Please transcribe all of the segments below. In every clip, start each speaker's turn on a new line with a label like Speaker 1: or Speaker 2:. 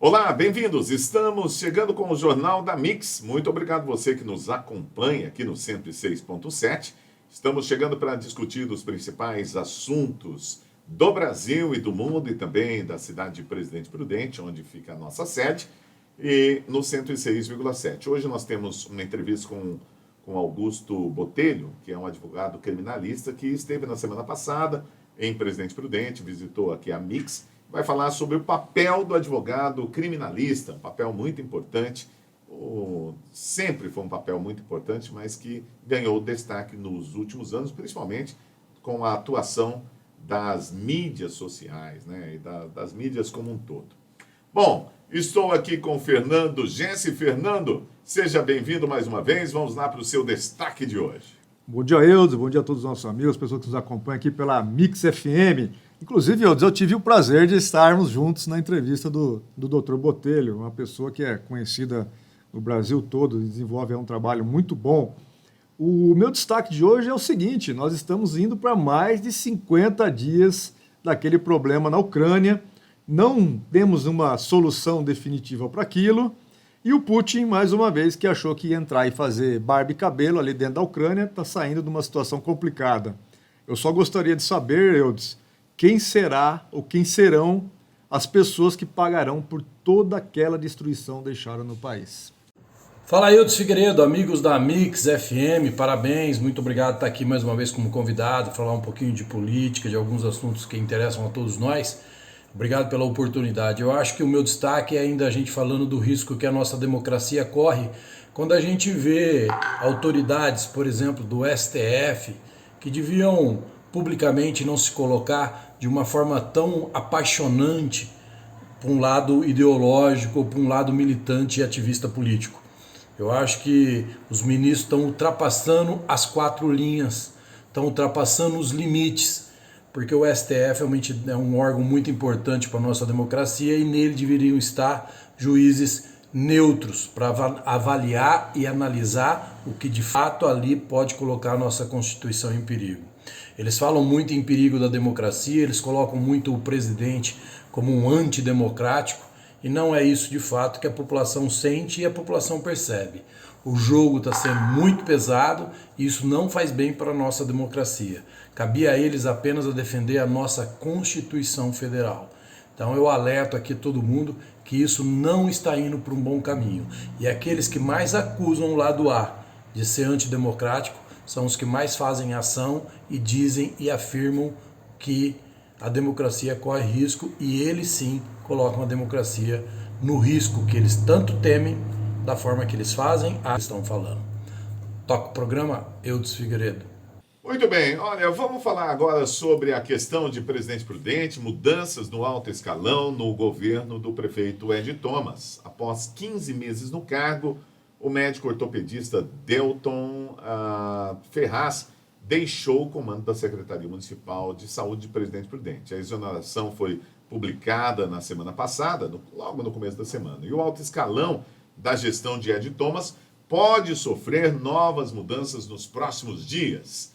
Speaker 1: Olá, bem-vindos. Estamos chegando com o Jornal da Mix. Muito obrigado você que nos acompanha aqui no 106.7. Estamos chegando para discutir os principais assuntos do Brasil e do mundo e também da cidade de Presidente Prudente, onde fica a nossa sede, e no 106,7. Hoje nós temos uma entrevista com Augusto Botelho, que é um advogado criminalista que esteve na semana passada em Presidente Prudente, visitou aqui a Mix. Vai falar sobre o papel do advogado criminalista, um papel muito importante, sempre foi um papel muito importante, mas que ganhou destaque nos últimos anos, principalmente com a atuação das mídias sociais, né, e das mídias como um todo. Bom, estou aqui com o Fernando Gessi. Fernando, seja bem-vindo mais uma vez, vamos lá para o seu destaque de hoje.
Speaker 2: Bom dia, Eudes, bom dia a todos os nossos amigos, pessoas que nos acompanham aqui pela Mix FM. Inclusive, Eudes, eu tive o prazer de estarmos juntos na entrevista do Dr. Botelho, uma pessoa que é conhecida no Brasil todo e desenvolve um trabalho muito bom. O meu destaque de hoje é o seguinte: nós estamos indo para mais de 50 dias daquele problema na Ucrânia, não temos uma solução definitiva para aquilo, e o Putin, mais uma vez, que achou que ia entrar e fazer barba e cabelo ali dentro da Ucrânia, está saindo de uma situação complicada. Eu só gostaria de saber, Eudes, quem será ou quem serão as pessoas que pagarão por toda aquela destruição deixada no país.
Speaker 3: Fala aí, Eudes Figueiredo, amigos da Mix FM, parabéns, muito obrigado por estar aqui mais uma vez como convidado, falar um pouquinho de política, de alguns assuntos que interessam a todos nós. Obrigado pela oportunidade. Eu acho que o meu destaque é ainda a gente falando do risco que a nossa democracia corre quando a gente vê autoridades, por exemplo, do STF, que deviam publicamente não se colocar de uma forma tão apaixonante para um lado ideológico ou para um lado militante e ativista político. Eu acho que os ministros estão ultrapassando as 4 linhas, estão ultrapassando os limites, porque o STF realmente é um órgão muito importante para a nossa democracia e nele deveriam estar juízes neutros para avaliar e analisar o que de fato ali pode colocar a nossa Constituição em perigo. Eles falam muito em perigo da democracia, eles colocam muito o presidente como um antidemocrático, e não é isso de fato que a população sente e a população percebe. O jogo está sendo muito pesado e isso não faz bem para a nossa democracia. Cabia a eles apenas a defender a nossa Constituição Federal. Então eu alerto aqui todo mundo que isso não está indo para um bom caminho. E aqueles que mais acusam o lado A de ser antidemocrático são os que mais fazem ação e dizem e afirmam que a democracia corre risco, e eles sim colocam a democracia no risco que eles tanto temem, da forma que eles fazem, estão falando. Toca o programa, Eudes Figueiredo.
Speaker 1: Muito bem, olha, vamos falar agora sobre a questão de Presidente Prudente, mudanças no alto escalão no governo do prefeito Ed Thomas. Após 15 meses no cargo, o médico ortopedista Delton Ferraz deixou o comando da Secretaria Municipal de Saúde de Presidente Prudente. A exoneração foi publicada na semana passada, logo no começo da semana. E o alto escalão da gestão de Ed Thomas pode sofrer novas mudanças nos próximos dias.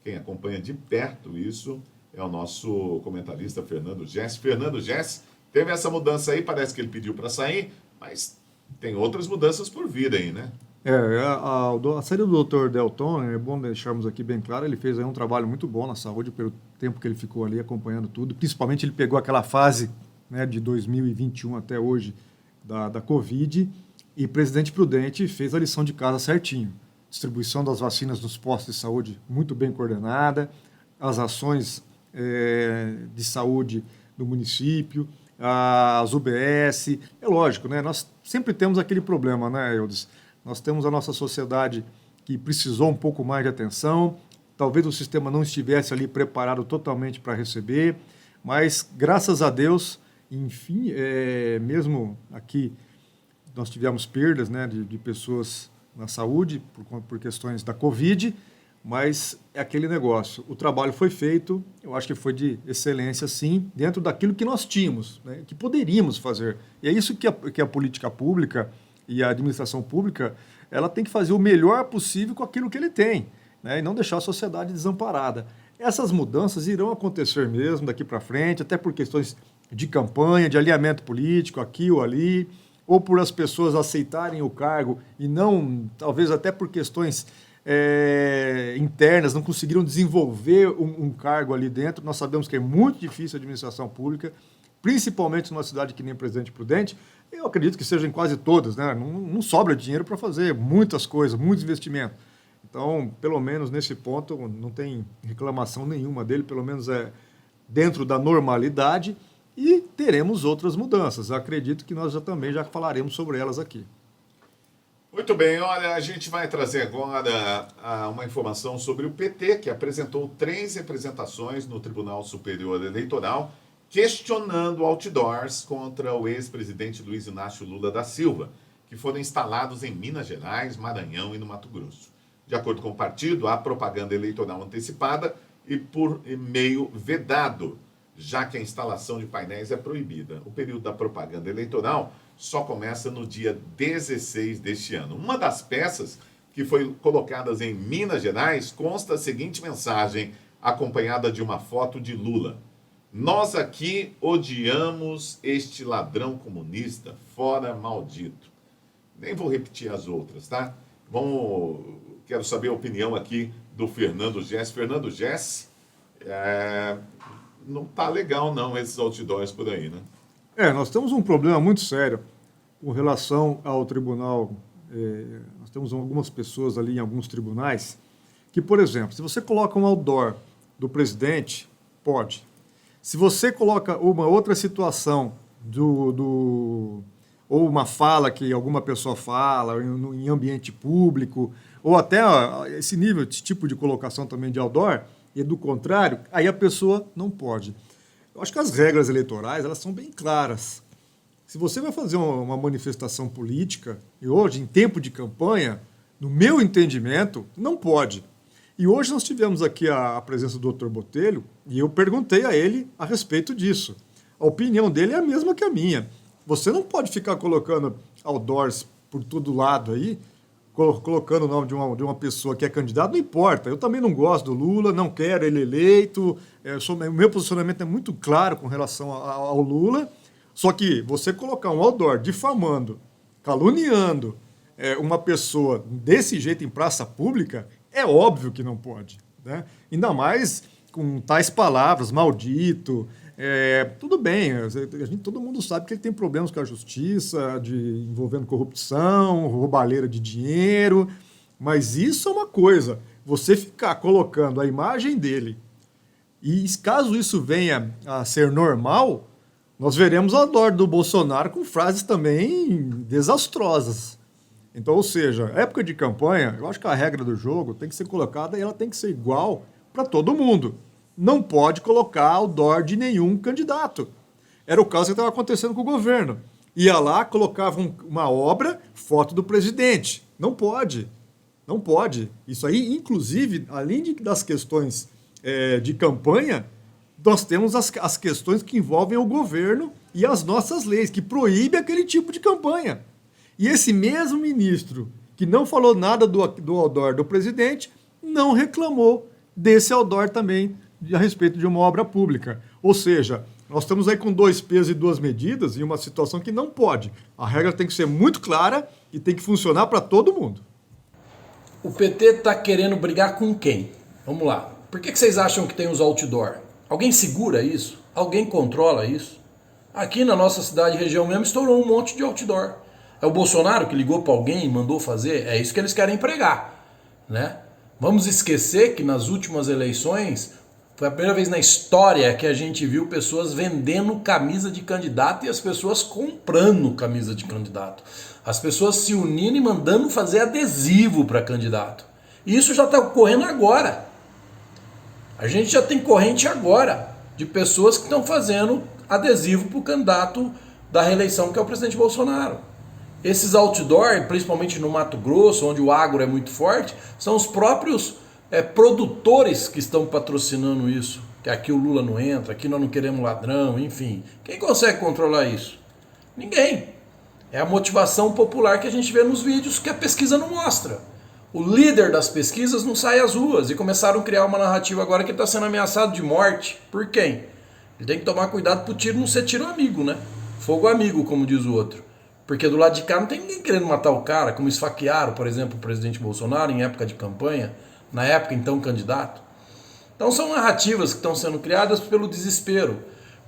Speaker 1: Quem acompanha de perto isso é o nosso comentarista Fernando Gessi. Fernando Gessi, teve essa mudança aí, parece que ele pediu para sair, mas tem outras mudanças por vir aí, né?
Speaker 2: A saída do Dr. Delton, é bom deixarmos aqui bem claro, ele fez aí um trabalho muito bom na saúde pelo tempo que ele ficou ali acompanhando tudo, principalmente ele pegou aquela fase, né, de 2021 até hoje da Covid, e Presidente Prudente fez a lição de casa certinho. Distribuição das vacinas nos postos de saúde muito bem coordenada, as ações de saúde do município, as UBS, é lógico, né? Nós sempre temos aquele problema, né, Eudes? Nós temos a nossa sociedade que precisou um pouco mais de atenção, talvez o sistema não estivesse ali preparado totalmente para receber, mas graças a Deus, enfim, mesmo aqui nós tivemos perdas, né, de pessoas na saúde por questões da Covid, mas é aquele negócio, o trabalho foi feito, eu acho que foi de excelência sim, dentro daquilo que nós tínhamos, né, que poderíamos fazer. E é isso que a política pública e a administração pública, ela tem que fazer o melhor possível com aquilo que ele tem, né, e não deixar a sociedade desamparada. Essas mudanças irão acontecer mesmo daqui para frente, até por questões de campanha, de alinhamento político, aqui ou ali, ou por as pessoas aceitarem o cargo e não, talvez até por questões internas, não conseguiram desenvolver um cargo ali dentro. Nós sabemos que é muito difícil a administração pública, principalmente numa cidade que nem Presidente Prudente. Eu acredito que sejam em quase todas, né? Não sobra dinheiro para fazer muitas coisas, muitos investimentos. Então, pelo menos nesse ponto, não tem reclamação nenhuma dele, pelo menos é dentro da normalidade, e teremos outras mudanças. Acredito que nós também já falaremos sobre elas aqui.
Speaker 1: Muito bem, olha, a gente vai trazer agora uma informação sobre o PT, que apresentou 3 representações no Tribunal Superior Eleitoral, questionando outdoors contra o ex-presidente Luiz Inácio Lula da Silva, que foram instalados em Minas Gerais, Maranhão e no Mato Grosso. De acordo com o partido, há propaganda eleitoral antecipada e por meio vedado, já que a instalação de painéis é proibida. O período da propaganda eleitoral só começa no dia 16 deste ano. Uma das peças que foi colocadas em Minas Gerais consta a seguinte mensagem, acompanhada de uma foto de Lula. Nós aqui odiamos este ladrão comunista, fora maldito. Nem vou repetir as outras, tá? Quero saber a opinião aqui do Fernando Gess. Fernando Gess, não tá legal não esses outdoors por aí, né?
Speaker 2: Nós temos um problema muito sério com relação ao tribunal. Nós temos algumas pessoas ali em alguns tribunais que, por exemplo, se você coloca um outdoor do presidente, pode. Se você coloca uma outra situação ou uma fala que alguma pessoa fala em ambiente público, ou até esse nível, esse tipo de colocação também de outdoor, e do contrário, aí a pessoa não pode. Eu acho que as regras eleitorais, elas são bem claras. Se você vai fazer uma manifestação política, e hoje, em tempo de campanha, no meu entendimento, não pode. E hoje nós tivemos aqui a presença do Dr. Botelho, e eu perguntei a ele a respeito disso. A opinião dele é a mesma que a minha. Você não pode ficar colocando outdoors por todo lado aí, colocando o nome de uma pessoa que é candidata, não importa. Eu também não gosto do Lula, não quero ele eleito. O meu posicionamento é muito claro com relação ao Lula. Só que você colocar um outdoor difamando, caluniando uma pessoa desse jeito em praça pública, é óbvio que não pode, né? Ainda mais com tais palavras, maldito. Tudo bem, todo mundo sabe que ele tem problemas com a justiça, envolvendo corrupção, roubalheira de dinheiro, mas isso é uma coisa. Você ficar colocando a imagem dele, e caso isso venha a ser normal, nós veremos a dor do Bolsonaro com frases também desastrosas. Então, ou seja, época de campanha, eu acho que a regra do jogo tem que ser colocada e ela tem que ser igual para todo mundo. Não pode colocar outdoor de nenhum candidato. Era o caso que estava acontecendo com o governo. Ia lá, colocava uma obra, foto do presidente. Não pode. Não pode. Isso aí, inclusive, além das questões de campanha, nós temos as questões que envolvem o governo e as nossas leis, que proíbem aquele tipo de campanha. E esse mesmo ministro, que não falou nada do outdoor do presidente, não reclamou desse outdoor também a respeito de uma obra pública. Ou seja, nós estamos aí com 2 pesos e 2 medidas em uma situação que não pode. A regra tem que ser muito clara e tem que funcionar para todo mundo.
Speaker 3: O PT está querendo brigar com quem? Vamos lá. Por que vocês acham que tem os outdoor? Alguém segura isso? Alguém controla isso? Aqui na nossa cidade e região mesmo estourou um monte de outdoor. É o Bolsonaro que ligou para alguém e mandou fazer? É isso que eles querem pregar, né? Vamos esquecer que nas últimas eleições foi a primeira vez na história que a gente viu pessoas vendendo camisa de candidato e as pessoas comprando camisa de candidato. As pessoas se unindo e mandando fazer adesivo para candidato. E isso já está ocorrendo agora. A gente já tem corrente agora de pessoas que estão fazendo adesivo para o candidato da reeleição, que é o presidente Bolsonaro. Esses outdoor, principalmente no Mato Grosso, onde o agro é muito forte, são os próprios produtores que estão patrocinando isso. Que aqui o Lula não entra, aqui nós não queremos ladrão, enfim. Quem consegue controlar isso? Ninguém. É a motivação popular que a gente vê nos vídeos que a pesquisa não mostra. O líder das pesquisas não sai às ruas e começaram a criar uma narrativa agora que ele está sendo ameaçado de morte. Por quem? Ele tem que tomar cuidado pro tiro não ser tiro amigo, né? Fogo amigo, como diz o outro. Porque do lado de cá não tem ninguém querendo matar o cara, como esfaquearam, por exemplo, o presidente Bolsonaro em época de campanha, na época então candidato. Então são narrativas que estão sendo criadas pelo desespero,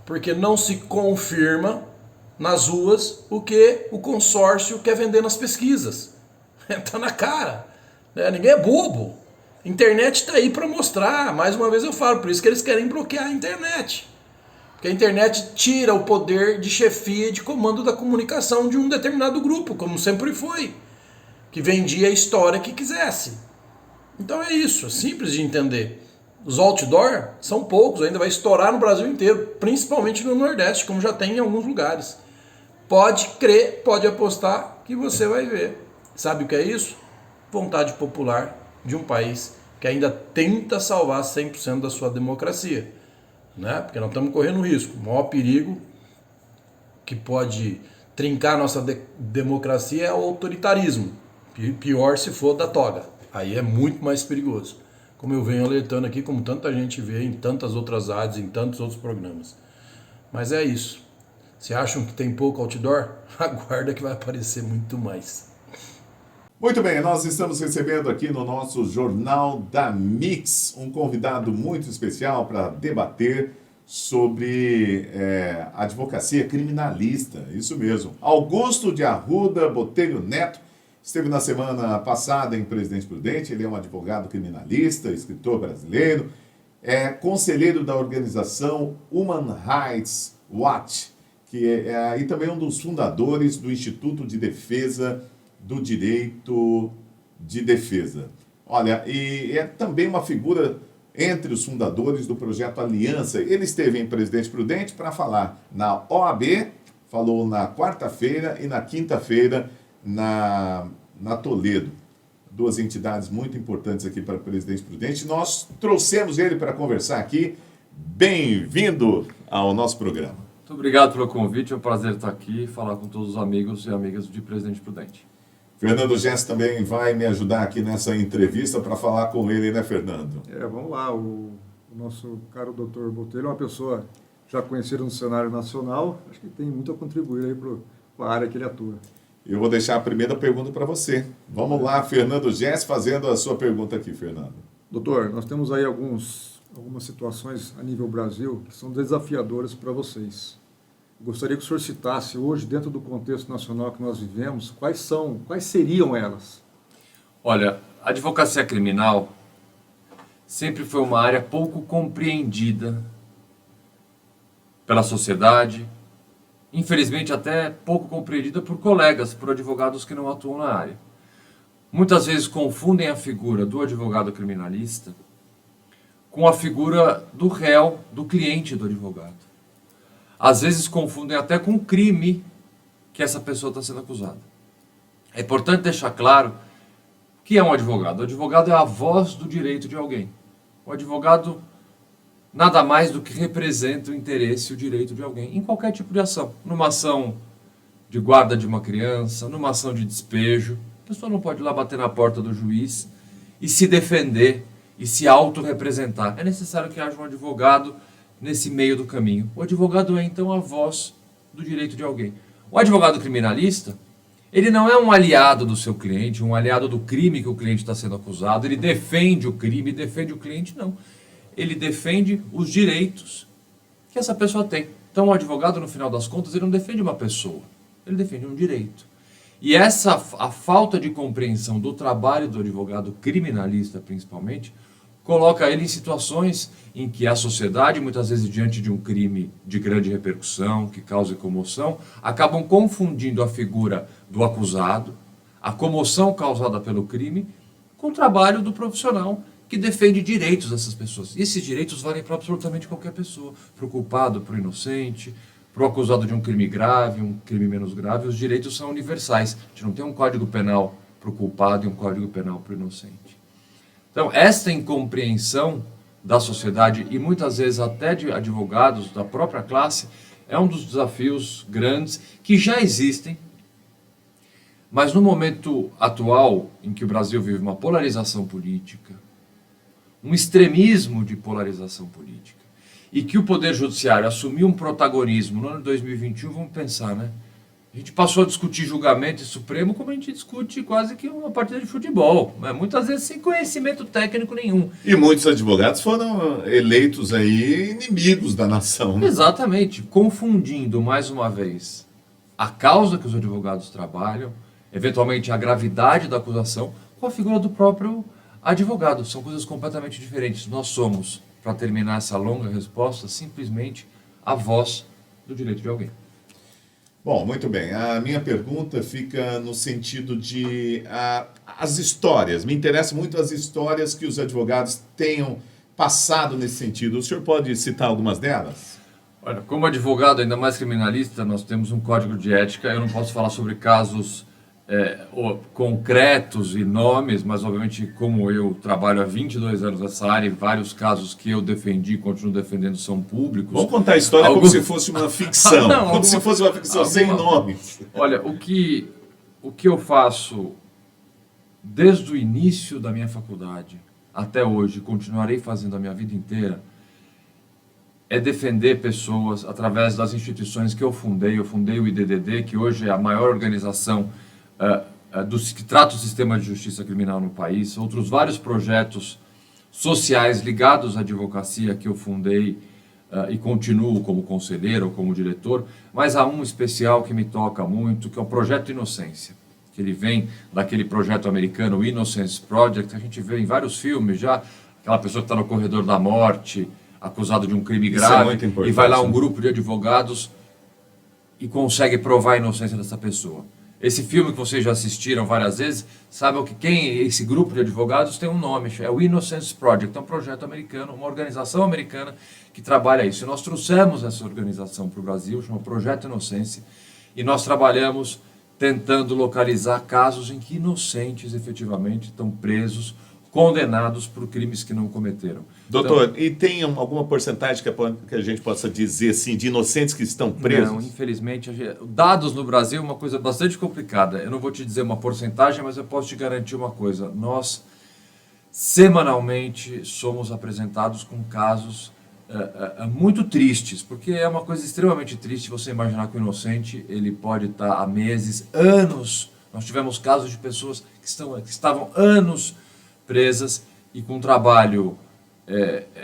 Speaker 3: porque não se confirma nas ruas o que o consórcio quer vender nas pesquisas. Tá na cara, né? Ninguém é bobo. Internet está aí para mostrar, mais uma vez eu falo, por isso que eles querem bloquear a internet. Porque a internet tira o poder de chefia e de comando da comunicação de um determinado grupo, como sempre foi, que vendia a história que quisesse. Então é isso, é simples de entender. Os outdoor são poucos, ainda vai estourar no Brasil inteiro, principalmente no Nordeste, como já tem em alguns lugares. Pode crer, pode apostar que você vai ver. Sabe o que é isso? Vontade popular de um país que ainda tenta salvar 100% da sua democracia. Né? Porque nós estamos correndo risco. O maior perigo que pode trincar a nossa democracia é o autoritarismo. Pior se for da toga. Aí é muito mais perigoso. Como eu venho alertando aqui, como tanta gente vê em tantas outras áreas, em tantos outros programas. Mas é isso. Se acham que tem pouco outdoor, aguarda que vai aparecer muito mais.
Speaker 1: Muito bem, nós estamos recebendo aqui no nosso Jornal da Mix um convidado muito especial para debater sobre advocacia criminalista, isso mesmo. Augusto de Arruda Botelho Neto esteve na semana passada em Presidente Prudente, ele é um advogado criminalista, escritor brasileiro, é conselheiro da organização Human Rights Watch, e também um dos fundadores do Instituto de Defesa do Direito de Defesa. Olha, e é também uma figura entre os fundadores do projeto Aliança. Ele esteve em Presidente Prudente para falar na OAB, falou na quarta-feira e na quinta-feira na Toledo. Duas entidades muito importantes aqui para Presidente Prudente. Nós trouxemos ele para conversar aqui. Bem-vindo ao nosso programa.
Speaker 4: Muito obrigado pelo convite, é um prazer estar aqui e falar com todos os amigos e amigas de Presidente Prudente.
Speaker 1: Fernando Gess também vai me ajudar aqui nessa entrevista para falar com ele, né, Fernando?
Speaker 2: Vamos lá, o nosso caro doutor Botelho é uma pessoa já conhecida no cenário nacional, acho que tem muito a contribuir aí para a área que ele atua.
Speaker 1: Eu vou deixar a primeira pergunta para você. Vamos lá, Fernando Gess, fazendo a sua pergunta aqui, Fernando.
Speaker 2: Doutor, nós temos aí algumas situações a nível Brasil que são desafiadoras para vocês. Gostaria que o senhor citasse hoje, dentro do contexto nacional que nós vivemos, quais seriam elas?
Speaker 4: Olha, a advocacia criminal sempre foi uma área pouco compreendida pela sociedade, infelizmente até pouco compreendida por colegas, por advogados que não atuam na área. Muitas vezes confundem a figura do advogado criminalista com a figura do réu, do cliente do advogado. Às vezes confundem até com o crime que essa pessoa está sendo acusada. É importante deixar claro o que é um advogado. O advogado é a voz do direito de alguém. O advogado nada mais do que representa o interesse e o direito de alguém em qualquer tipo de ação. Numa ação de guarda de uma criança, numa ação de despejo, a pessoa não pode ir lá bater na porta do juiz e se defender e se autorrepresentar. É necessário que haja um advogado nesse meio do caminho. O advogado é, então, a voz do direito de alguém. O advogado criminalista, ele não é um aliado do seu cliente, um aliado do crime que o cliente está sendo acusado, ele defende o crime, defende o cliente, não. Ele defende os direitos que essa pessoa tem. Então, o advogado, no final das contas, ele não defende uma pessoa, ele defende um direito. E a falta de compreensão do trabalho do advogado criminalista, principalmente, coloca ele em situações em que a sociedade, muitas vezes diante de um crime de grande repercussão, que causa comoção, acabam confundindo a figura do acusado, a comoção causada pelo crime, com o trabalho do profissional que defende direitos dessas pessoas. E esses direitos valem para absolutamente qualquer pessoa, para o culpado, para o inocente, para o acusado de um crime grave, um crime menos grave. Os direitos são universais. A gente não tem um código penal para o culpado e um código penal para o inocente. Então, esta incompreensão da sociedade e muitas vezes até de advogados da própria classe é um dos desafios grandes que já existem, mas no momento atual em que o Brasil vive uma polarização política, um extremismo de polarização política e que o Poder Judiciário assumiu um protagonismo no ano de 2021, vamos pensar, né? A gente passou a discutir julgamento em Supremo como a gente discute quase que uma partida de futebol, né? Muitas vezes sem conhecimento técnico nenhum.
Speaker 1: E muitos advogados foram eleitos aí inimigos da nação. Né?
Speaker 4: Exatamente, confundindo mais uma vez a causa que os advogados trabalham, eventualmente a gravidade da acusação, com a figura do próprio advogado. São coisas completamente diferentes. Nós somos, para terminar essa longa resposta, simplesmente a voz do direito de alguém.
Speaker 1: Bom, muito bem. A minha pergunta fica no sentido de as histórias. Me interessam muito as histórias que os advogados tenham passado nesse sentido. O senhor pode citar algumas delas?
Speaker 4: Olha, como advogado, ainda mais criminalista, nós temos um código de ética. Eu não posso falar sobre casos concretos e nomes, mas obviamente como eu trabalho há 22 anos nessa área e vários casos que eu defendi e continuo defendendo são públicos.
Speaker 1: Vamos contar a história como se fosse uma ficção, como se fosse uma ficção sem nomes.
Speaker 4: Olha, o que eu faço desde o início da minha faculdade até hoje, continuarei fazendo a minha vida inteira, é defender pessoas através das instituições que eu fundei. Eu fundei o IDDD, que hoje é a maior organização que trata o sistema de justiça criminal no país, outros vários projetos sociais ligados à advocacia que eu fundei e continuo como conselheiro ou como diretor, mas há um especial que me toca muito, que é o Projeto Inocência, que ele vem daquele projeto americano, o Innocence Project, que a gente vê em vários filmes já, aquela pessoa que está no corredor da morte, acusado de um crime grave, e vai lá um grupo de advogados e consegue provar a inocência dessa pessoa. Esse filme que vocês já assistiram várias vezes, sabe esse grupo de advogados tem um nome, é o Innocence Project, é um projeto americano, uma organização americana que trabalha isso. E nós trouxemos essa organização para o Brasil, chama Projeto Inocência, e nós trabalhamos tentando localizar casos em que inocentes efetivamente estão presos, condenados por crimes que não cometeram.
Speaker 1: Doutor, então, e tem alguma porcentagem que a gente possa dizer assim, de inocentes que estão presos?
Speaker 4: Não, infelizmente, dados no Brasil é uma coisa bastante complicada. Eu não vou te dizer uma porcentagem, mas eu posso te garantir uma coisa. Nós, semanalmente, somos apresentados com casos muito tristes, porque é uma coisa extremamente triste você imaginar que o inocente ele pode estar há meses, anos. Nós tivemos casos de pessoas que estavam anos presas e com um trabalho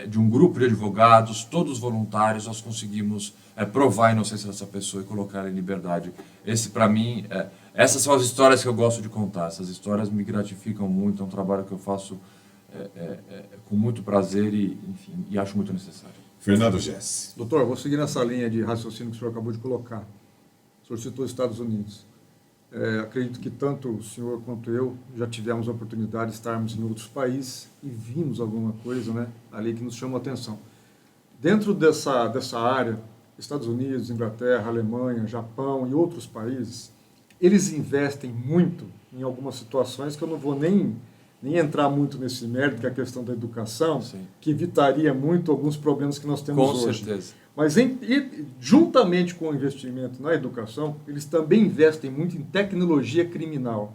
Speaker 4: de um grupo de advogados, todos voluntários, nós conseguimos provar a inocência dessa pessoa e colocar ela em liberdade. Esse, para mim, essas são as histórias que eu gosto de contar. Essas histórias me gratificam muito, é um trabalho que eu faço com muito prazer enfim, e acho muito necessário.
Speaker 1: Fernando Jesse.
Speaker 2: Doutor, vou seguir nessa linha de raciocínio que o senhor acabou de colocar. O senhor citou os Estados Unidos. Acredito que tanto o senhor quanto eu já tivemos a oportunidade de estarmos em outros países e vimos alguma coisa, né, ali que nos chamou a atenção. Dentro dessa área, Estados Unidos, Inglaterra, Alemanha, Japão e outros países, eles investem muito em algumas situações que eu não vou nem entrar muito nesse mérito, que é a questão da educação, sim, que evitaria muito alguns problemas que nós temos hoje. Com certeza. Mas juntamente com o investimento na educação, eles também investem muito em tecnologia criminal,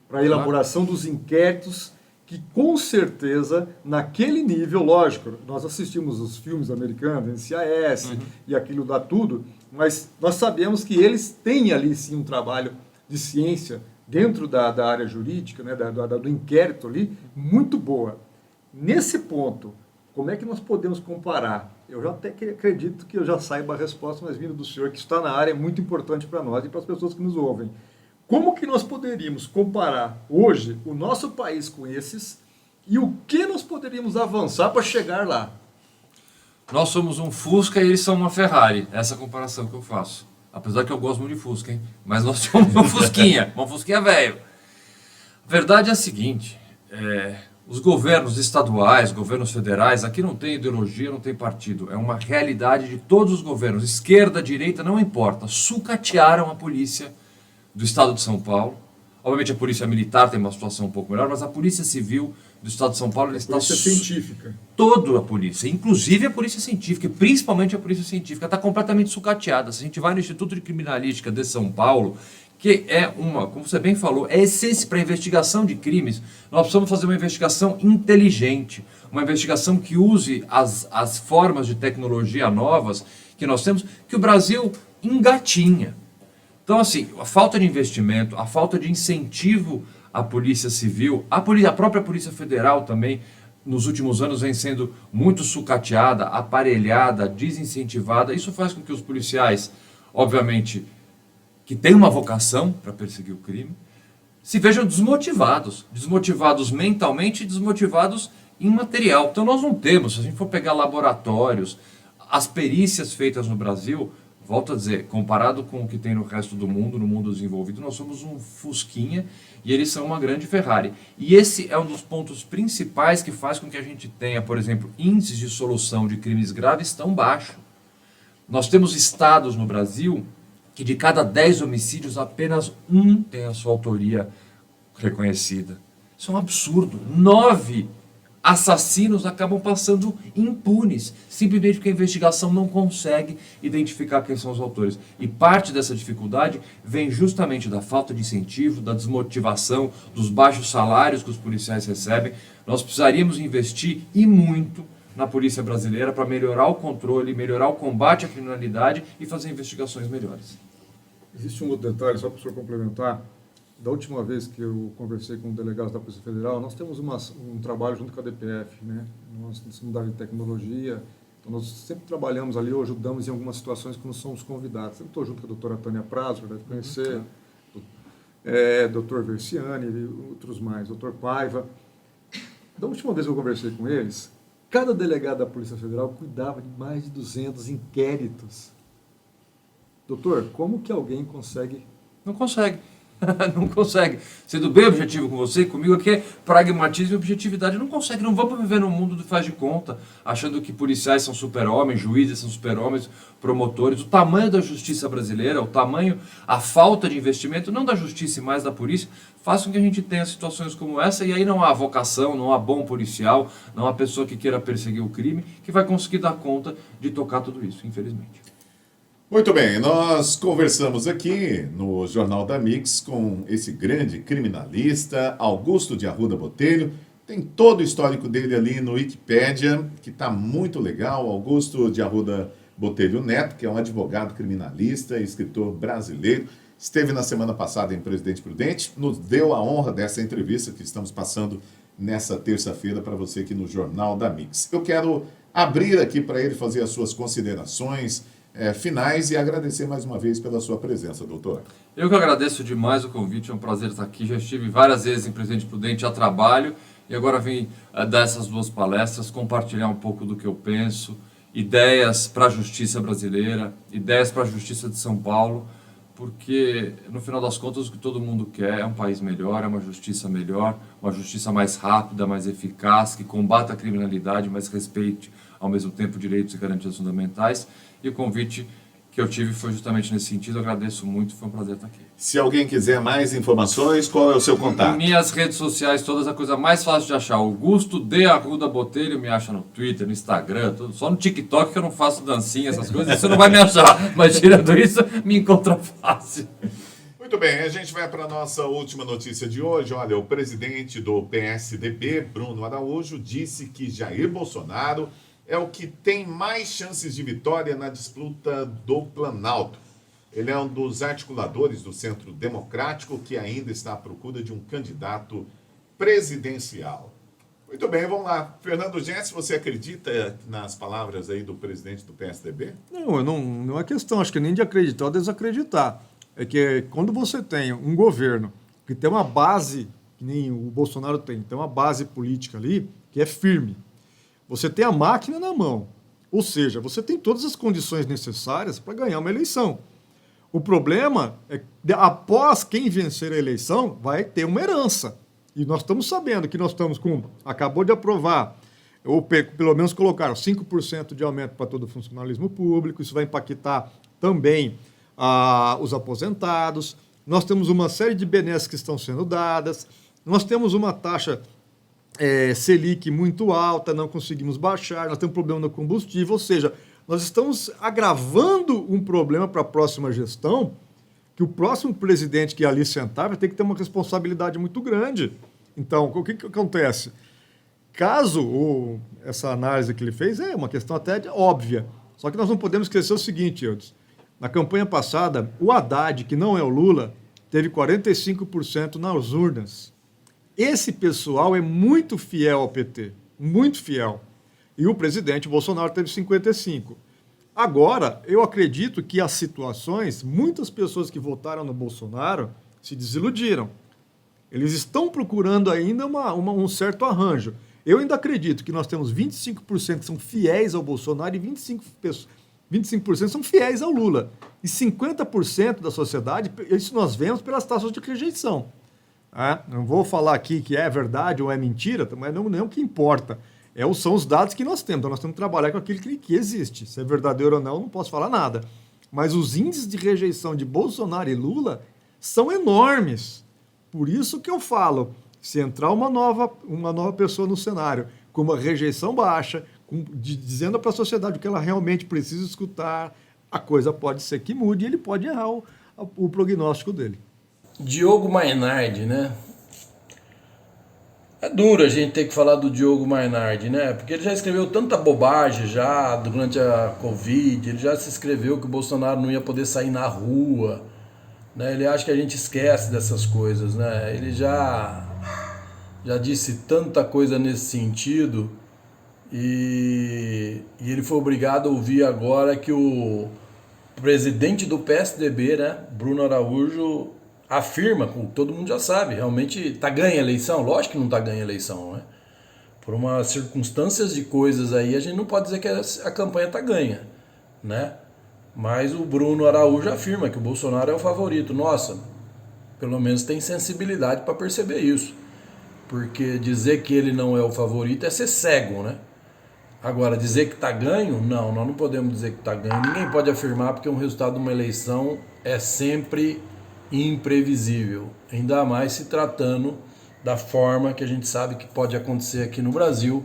Speaker 2: para a elaboração dos inquéritos, que com certeza, naquele nível, lógico, nós assistimos os filmes americanos, NCIS, e aquilo dá tudo, mas nós sabemos que eles têm ali sim um trabalho de ciência dentro da área jurídica, né, do inquérito ali, muito boa. Nesse ponto, como é que nós podemos comparar? Eu já até acredito que eu já saiba a resposta, mas vindo do senhor, que está na área, é muito importante para nós e para as pessoas que nos ouvem. Como que nós poderíamos comparar hoje o nosso país com esses e o que nós poderíamos avançar para chegar lá?
Speaker 4: Nós somos um Fusca e eles são uma Ferrari. Essa é a comparação que eu faço. Apesar que eu gosto muito de Fusca, hein? Mas nós somos uma Fusquinha velho. A verdade é a seguinte, os governos estaduais, governos federais, aqui não tem ideologia, não tem partido. É uma realidade de todos os governos, esquerda, direita, não importa. Sucatearam a polícia do estado de São Paulo. Obviamente a polícia militar tem uma situação um pouco melhor, mas a polícia civil do estado de São Paulo está...
Speaker 2: Polícia científica.
Speaker 4: Toda a polícia, inclusive a polícia científica, principalmente a polícia científica, está completamente sucateada. Se a gente vai no Instituto de Criminalística de São Paulo, que é como você bem falou, é essência para a investigação de crimes. Nós precisamos fazer uma investigação inteligente, uma investigação que use as formas de tecnologia novas que nós temos, que o Brasil engatinha. Então, assim, a falta de investimento, a falta de incentivo à Polícia Civil, a própria Polícia Federal também, nos últimos anos vem sendo muito sucateada, aparelhada, desincentivada. Isso faz com que os policiais, obviamente, que têm uma vocação para perseguir o crime, se vejam desmotivados mentalmente e desmotivados em material. Então nós não temos, se a gente for pegar laboratórios, as perícias feitas no Brasil, volto a dizer, comparado com o que tem no resto do mundo, no mundo desenvolvido, nós somos um Fusquinha e eles são uma grande Ferrari. E esse é um dos pontos principais que faz com que a gente tenha, por exemplo, índices de solução de crimes graves tão baixos. Nós temos estados no Brasil que de cada 10 homicídios, apenas um tem a sua autoria reconhecida. Isso é um absurdo. 9 assassinos acabam passando impunes, simplesmente porque a investigação não consegue identificar quem são os autores. E parte dessa dificuldade vem justamente da falta de incentivo, da desmotivação, dos baixos salários que os policiais recebem. Nós precisaríamos investir, e muito, na polícia brasileira para melhorar o controle, melhorar o combate à criminalidade e fazer investigações melhores.
Speaker 2: Existe um outro detalhe, só para o senhor complementar. Da última vez que eu conversei com delegados da Polícia Federal, nós temos um trabalho junto com a DPF, né? Nós somos da área de tecnologia, então nós sempre trabalhamos ali, ou ajudamos em algumas situações que não somos convidados. Eu estou junto com a doutora Tânia Prazo, deve conhecer, doutor Versiani e outros mais, doutor Paiva. Da última vez que eu conversei com eles, cada delegado da Polícia Federal cuidava de mais de 200 inquéritos. Doutor, como que alguém consegue...
Speaker 4: Não consegue. Não consegue. Sendo bem objetivo com você e comigo, aqui é pragmatismo e objetividade. Não consegue. Não vamos viver num mundo do faz de conta, achando que policiais são super-homens, juízes são super-homens, promotores. O tamanho da justiça brasileira, a falta de investimento, não da justiça e mais da polícia, faz com que a gente tenha situações como essa, e aí não há vocação, não há bom policial, não há pessoa que queira perseguir o crime, que vai conseguir dar conta de tocar tudo isso, infelizmente.
Speaker 1: Muito bem, nós conversamos aqui no Jornal da Mix com esse grande criminalista, Augusto de Arruda Botelho. Tem todo o histórico dele ali no Wikipédia, que está muito legal. Augusto de Arruda Botelho Neto, que é um advogado criminalista e escritor brasileiro. Esteve na semana passada em Presidente Prudente, nos deu a honra dessa entrevista que estamos passando nessa terça-feira para você aqui no Jornal da Mix. Eu quero abrir aqui para ele fazer as suas considerações finais e agradecer mais uma vez pela sua presença, doutor.
Speaker 4: Eu que agradeço demais o convite, é um prazer estar aqui. Já estive várias vezes em Presidente Prudente a trabalho e agora vim dar essas 2 palestras, compartilhar um pouco do que eu penso, ideias para a justiça brasileira, ideias para a justiça de São Paulo, porque no final das contas o que todo mundo quer é um país melhor, é uma justiça melhor, uma justiça mais rápida, mais eficaz, que combata a criminalidade, mas respeite ao mesmo tempo direitos e garantias fundamentais. E o convite que eu tive foi justamente nesse sentido. Eu agradeço muito, foi um prazer estar aqui.
Speaker 1: Se alguém quiser mais informações, qual é o seu contato?
Speaker 4: Minhas redes sociais, todas, a coisa mais fácil de achar. Augusto de Arruda Botelho, me acha no Twitter, no Instagram, só no TikTok que eu não faço dancinha, essas coisas, você não vai me achar. Mas tirando isso, me encontra fácil.
Speaker 1: Muito bem, a gente vai para a nossa última notícia de hoje. Olha, o presidente do PSDB, Bruno Araújo, disse que Jair Bolsonaro é o que tem mais chances de vitória na disputa do Planalto. Ele é um dos articuladores do Centro Democrático que ainda está à procura de um candidato presidencial. Muito bem, vamos lá. Fernando Jesse, você acredita nas palavras aí do presidente do PSDB?
Speaker 2: Não é questão, acho que nem de acreditar ou desacreditar. É que quando você tem um governo que tem uma base, que nem o Bolsonaro tem uma base política ali, que é firme. Você tem a máquina na mão, ou seja, você tem todas as condições necessárias para ganhar uma eleição. O problema é que, após quem vencer a eleição, vai ter uma herança. E nós estamos sabendo que acabou de aprovar, ou pelo menos colocaram 5% de aumento para todo o funcionalismo público, isso vai impactar também os aposentados. Nós temos uma série de benesses que estão sendo dadas, nós temos uma taxa Selic muito alta, não conseguimos baixar, nós temos problema no combustível, ou seja, nós estamos agravando um problema para a próxima gestão que o próximo presidente que ali sentar vai ter que ter uma responsabilidade muito grande. Então, o que acontece? Caso essa análise que ele fez é uma questão até óbvia, só que nós não podemos esquecer o seguinte, Eudes. Na campanha passada, o Haddad, que não é o Lula, teve 45% nas urnas. Esse pessoal é muito fiel ao PT, muito fiel. E o presidente Bolsonaro teve 55%. Agora, eu acredito que as situações, muitas pessoas que votaram no Bolsonaro se desiludiram. Eles estão procurando ainda um certo arranjo. Eu ainda acredito que nós temos 25% que são fiéis ao Bolsonaro e 25% são fiéis ao Lula. E 50% da sociedade, isso nós vemos pelas taxas de rejeição. Não vou falar aqui que é verdade ou é mentira, mas não é o que importa. São os dados que nós temos. Então, nós temos que trabalhar com aquilo que existe. Se é verdadeiro ou não, não posso falar nada. Mas os índices de rejeição de Bolsonaro e Lula são enormes. Por isso que eu falo, se entrar uma nova pessoa no cenário com uma rejeição baixa, dizendo para a sociedade o que ela realmente precisa escutar, a coisa pode ser que mude e ele pode errar o prognóstico dele.
Speaker 3: Diogo Mainardi, né? É duro a gente ter que falar do Diogo Mainardi, né? Porque ele já escreveu tanta bobagem já durante a Covid, ele já se escreveu que o Bolsonaro não ia poder sair na rua, né? Ele acha que a gente esquece dessas coisas, né? Ele já disse tanta coisa nesse sentido e ele foi obrigado a ouvir agora que o presidente do PSDB, né, Bruno Araújo, afirma, como todo mundo já sabe, realmente está ganha a eleição. Lógico que não está ganha a eleição, né? Por umas circunstâncias de coisas aí, a gente não pode dizer que a campanha está ganha, né? Mas o Bruno Araújo afirma que o Bolsonaro é o favorito. Nossa, pelo menos tem sensibilidade para perceber isso. Porque dizer que ele não é o favorito é ser cego, né? Agora, dizer que está ganho, não, nós não podemos dizer que está ganho. Ninguém pode afirmar, porque um resultado de uma eleição é sempre imprevisível, ainda mais se tratando da forma que a gente sabe que pode acontecer aqui no Brasil,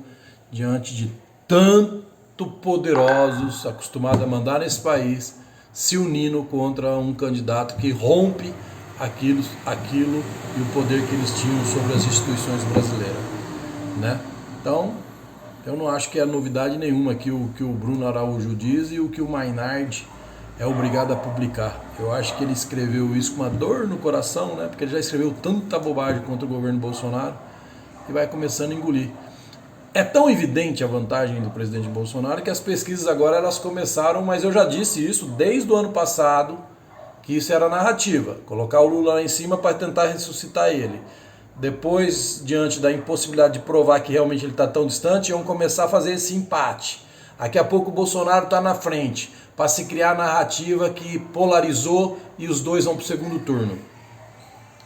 Speaker 3: diante de tanto poderosos acostumados a mandar nesse país, se unindo contra um candidato que rompe aquilo e o poder que eles tinham sobre as instituições brasileiras, né? Então, eu não acho que é novidade nenhuma que o Bruno Araújo diz e o que o Mainardi é obrigado a publicar. Eu acho que ele escreveu isso com uma dor no coração, né? Porque ele já escreveu tanta bobagem contra o governo Bolsonaro e vai começando a engolir. É tão evidente a vantagem do presidente Bolsonaro que as pesquisas agora elas começaram, mas eu já disse isso desde o ano passado, que isso era narrativa, colocar o Lula lá em cima para tentar ressuscitar ele. Depois, diante da impossibilidade de provar que realmente ele está tão distante, iam começar a fazer esse empate. Daqui a pouco o Bolsonaro está na frente, para se criar a narrativa que polarizou e os dois vão para o segundo turno.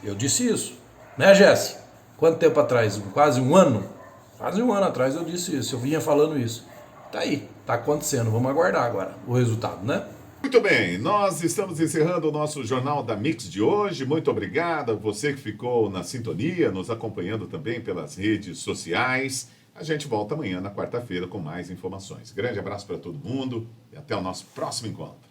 Speaker 3: Eu disse isso, né, Jesse? Quanto tempo atrás? Quase um ano? Quase um ano atrás eu disse isso, eu vinha falando isso. Tá aí, tá acontecendo, vamos aguardar agora o resultado, né?
Speaker 1: Muito bem, nós estamos encerrando o nosso Jornal da Mix de hoje. Muito obrigado a você que ficou na sintonia, nos acompanhando também pelas redes sociais. A gente volta amanhã, na quarta-feira, com mais informações. Grande abraço para todo mundo e até o nosso próximo encontro.